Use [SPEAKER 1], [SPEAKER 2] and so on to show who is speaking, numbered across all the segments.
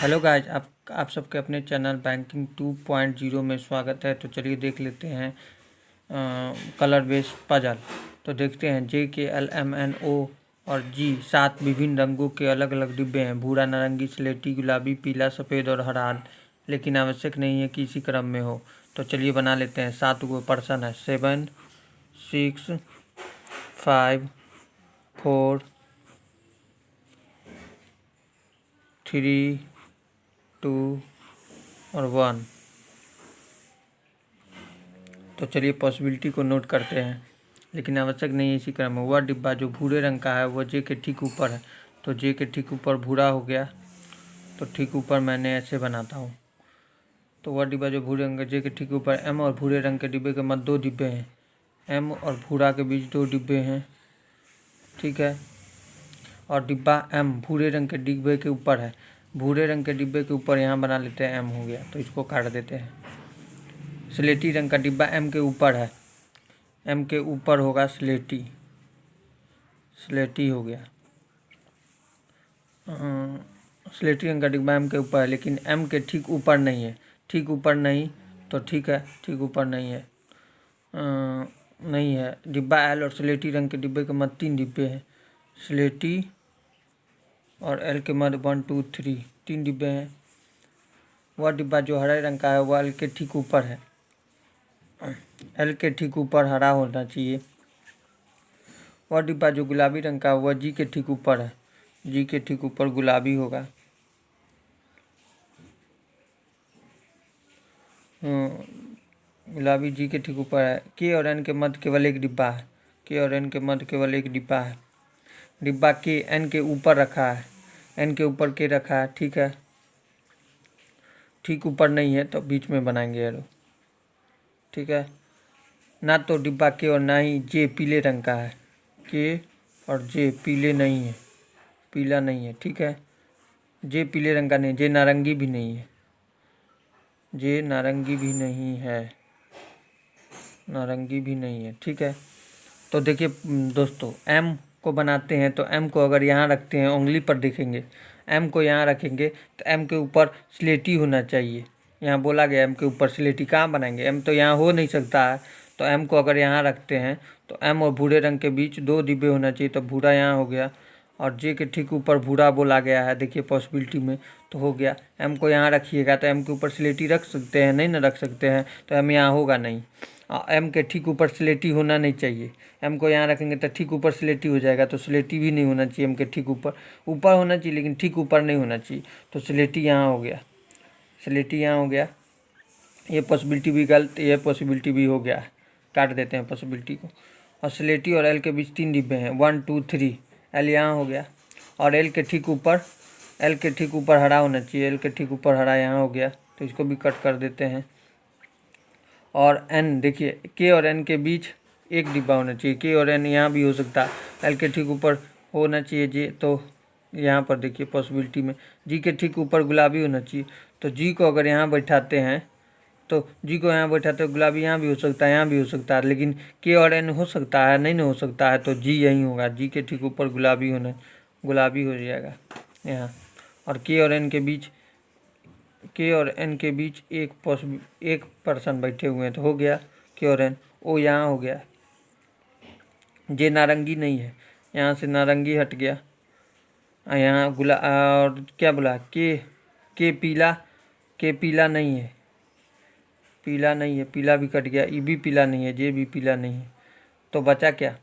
[SPEAKER 1] Hello guys, आप सबके अपने चैनल बैंकिंग 2.0 में स्वागत है। तो चलिए देख लेते हैं कलर बेस्ड पजल। तो देखते हैं JKLMNO और G 7 विभिन्न रंगों के अलग अलग डिब्बे हैं। भूरा, नारंगी, स्लेटी, गुलाबी, पीला, सफ़ेद और हरा, लेकिन आवश्यक नहीं है कि इसी क्रम में हो। तो चलिए बना लेते हैं। 7 गो पर्सन है। 7, 6, 5, 4, 3, 2 और 1। तो चलिए पॉसिबिलिटी को नोट करते हैं, लेकिन आवश्यक नहीं है इसी क्रम में। वह डिब्बा जो भूरे रंग का है वह जे के ठीक ऊपर है। तो जे के ठीक ऊपर भूरा हो गया, तो ठीक ऊपर मैंने ऐसे बनाता हूँ। तो वह डिब्बा जो भूरे रंग का जे के ठीक ऊपर, एम और भूरे रंग के डिब्बे के मध्य 2 डिब्बे हैं। एम और भूरा के बीच 2 डिब्बे हैं, ठीक है। और डिब्बा एम भूरे रंग के डिब्बे के ऊपर है। भूरे रंग के डिब्बे के ऊपर यहाँ बना लेते हैं एम हो गया, तो इसको काट देते हैं। स्लेटी रंग का डिब्बा एम के ऊपर है। एम के ऊपर होगा स्लेटी, स्लेटी हो गया। स्लेटी रंग का डिब्बा एम के ऊपर है, लेकिन एम के ठीक ऊपर नहीं है। ठीक ऊपर नहीं, तो ठीक है, ठीक ऊपर नहीं है। नहीं है। डिब्बा एल और स्लेटी रंग के डिब्बे के मध्य 3 डिब्बे हैं। स्लेटी और एल के मध्य 1, 2, 3 3 डिब्बे हैं। वह डिब्बा जो हरे रंग का है वह एल के ठीक ऊपर है। एल के ठीक ऊपर हरा होना चाहिए। वह डिब्बा जो गुलाबी रंग का है वह जी के ठीक ऊपर है। जी के ठीक ऊपर गुलाबी होगा। गुलाबी जी के ठीक ऊपर है। के और एन के मध्य केवल एक डिब्बा है। के और एन के मध्य केवल एक डिब्बा है। डिब्बा के एन के ऊपर रखा है। एन के ऊपर के रखा है, ठीक है। ठीक ऊपर नहीं है तो बीच में बनाएंगे एरो, ठीक है। ना तो डिब्बा के और ना ही जे पीले रंग का है। के और जे पीले नहीं है, पीला नहीं है, ठीक है। जे पीले रंग का नहीं, जे नारंगी भी नहीं है। जे नारंगी भी नहीं है, नारंगी भी नहीं है, ठीक है। तो देखिए दोस्तों, एम को बनाते हैं तो एम को अगर यहाँ रखते हैं, उंगली पर देखेंगे, एम को यहाँ रखेंगे तो एम के ऊपर स्लेटी होना चाहिए। यहाँ बोला गया एम के ऊपर स्लेटी, कहाँ बनाएंगे? एम तो यहाँ हो नहीं सकता है। तो एम को अगर यहाँ रखते हैं तो एम और भूरे रंग के बीच 2 डिब्बे होना चाहिए, तो भूरा यहाँ हो गया। और जे के ठीक ऊपर भूरा बोला गया है, देखिए पॉसिबिलिटी में, तो हो गया। एम को यहाँ रखिएगा तो एम के ऊपर स्लेटी रख सकते हैं, नहीं ना रख सकते हैं, तो एम यहाँ होगा नहीं। एम के ठीक ऊपर स्लेटी होना नहीं चाहिए। एम को यहाँ रखेंगे तो ठीक ऊपर स्लेटी हो जाएगा, तो स्लेटी भी नहीं होना चाहिए। एम के ठीक ऊपर, ऊपर होना चाहिए लेकिन ठीक ऊपर नहीं होना चाहिए। तो स्लेटी यहाँ हो गया, स्लेटी यहाँ हो गया। ये पॉसिबिलिटी भी गलत, ये पॉसिबिलिटी भी हो गया। काट देते हैं पॉसिबिलिटी को। और स्लेटी और एल के बीच 3 डिब्बे हैं, 1, 2, 3। एल यहाँ हो गया। और एल के ठीक ऊपर, एल के ठीक ऊपर हरा होना चाहिए। एल के ठीक ऊपर हरा यहाँ हो गया, तो इसको भी कट कर देते हैं। और एन, देखिए के और एन के बीच एक डिब्बा होना चाहिए। के और एन यहाँ भी हो सकता है, एल के ठीक ऊपर होना चाहिए जे। तो यहाँ पर देखिए पॉसिबिलिटी में जी के ठीक ऊपर गुलाबी होना चाहिए। तो जी को अगर यहाँ बैठाते हैं, तो जी को यहाँ बैठाते हैं, गुलाबी यहाँ भी हो सकता है, यहाँ भी हो सकता है, लेकिन के और एन हो सकता है, नहीं ना हो सकता है, तो जी यहीं होगा। जी के ठीक ऊपर गुलाबी होना, गुलाबी हो जाएगा यहाँ। और के और एन के बीच, के और एन के बीच एक पर्सन बैठे हुए हैं, तो हो गया के और एन। ओ यहाँ हो गया। जे नारंगी नहीं है, यहाँ से नारंगी हट गया। यहाँ और क्या बोला, के पीला, के पीला नहीं है, पीला नहीं है, पीला भी कट गया। ई भी पीला नहीं है, जे भी पीला नहीं है। तो बचा क्या?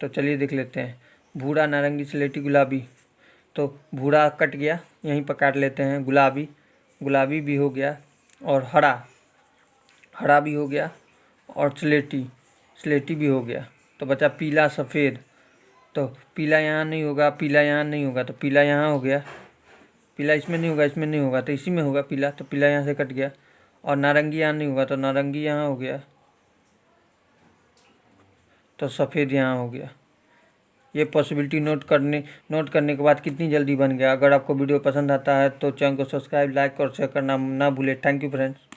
[SPEAKER 1] तो चलिए देख लेते हैं। भूरा, नारंगी, स्लेटी, गुलाबी। तो भूरा कट गया, यहीं पर काट लेते हैं। गुलाबी, गुलाबी भी हो गया। और हरा, हरा भी हो गया। और स्लेटी, स्लेटी भी हो गया। तो बचा पीला, सफ़ेद। तो पीला यहाँ नहीं होगा, पीला यहाँ नहीं होगा, तो पीला यहाँ हो गया। पीला इसमें नहीं होगा, इसमें नहीं होगा, तो इसी में होगा पीला, तो पीला यहाँ से कट गया। और नारंगी यहाँ नहीं होगा, तो नारंगी यहाँ हो गया। तो सफ़ेद यहाँ हो गया। ये पॉसिबिलिटी नोट करने के बाद कितनी जल्दी बन गया। अगर आपको वीडियो पसंद आता है तो चैनल को सब्सक्राइब, लाइक और शेयर करना ना भूले। Thank you friends.